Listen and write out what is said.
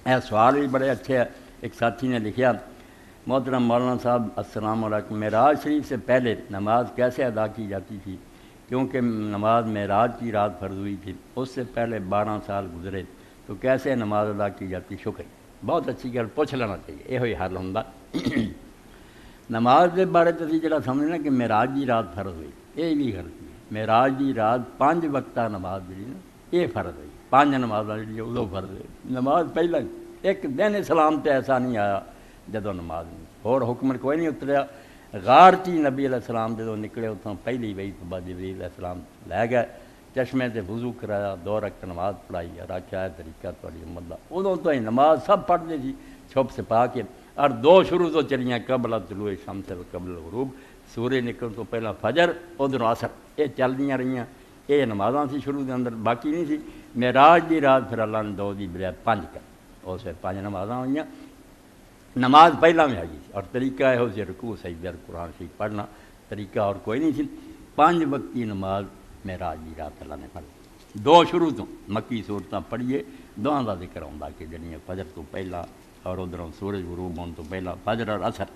یہ سوال بھی بڑے اچھے ہے۔ ایک ساتھی نے لکھا، محترم مولانا صاحب السلام علیکم، معراج شریف سے پہلے نماز کیسے ادا کی جاتی تھی؟ کیونکہ نماز معراج کی رات فرض ہوئی تھی، اس سے پہلے 12 سال گزرے، تو کیسے نماز ادا کی جاتی؟ شکریہ، بہت اچھی گل پوچھ لینا چاہیے، یہ حل ہوں۔ نماز کے بارے تو جڑا سمجھنا کہ معراج کی رات فرض ہوئی، یہ بھی غلطی ہے۔ معراج کی رات 5 وقتہ نماز جی نا یہ فرض ہوئی، 5 نمازاں جی ادو فرض ہوئی۔ نماز پہلے ایک دن اسلام تے ایسا نہیں آیا جدو نماز نہیں، اور حکم کوئی نہیں اتریا۔ غار چی نبی علیہ السلام جدو نکلے اتوں پہلی وہی تو بعد جبریل علیہ السلام لے گئے، چشمے تے وضو کرایا، 2 رکعت نماز پڑھائی، رکھا ہے طریقہ تھوڑی امت دا۔ ادوں تو ہی نماز سب پڑھتے سی چھپ چھپا کے، اور 2 شروع تو چلیاں قبل طلوع شمس و قبل الغروب، سورج نکلن تو پہلا فجر ادھر عصر، یہ چلدیاں رہیاں، یہ نمازاں سی شروع دے اندر، باقی نہیں سی۔ معراج دی رات پھر اللہ نے 2 دی بجائے 5 کر، اس 5 نمازاں ہوئیاں۔ نماز پہلا میں آئی اور طریقہ یہ ہو سی رکوع سجدہ قرآن شریف پڑھنا، طریقہ اور کوئی نہیں سی۔ 5 وقت کی نماز معراج دی رات اللہ نے پڑھی، 2 شروع تو مکی صورتاں پڑھیے، دعاں دا ذکر آتا کہ جڑیاں فجر تو پہلا اور ادھروں سورج غروب ہونے تو پہلا فجر اور عصر۔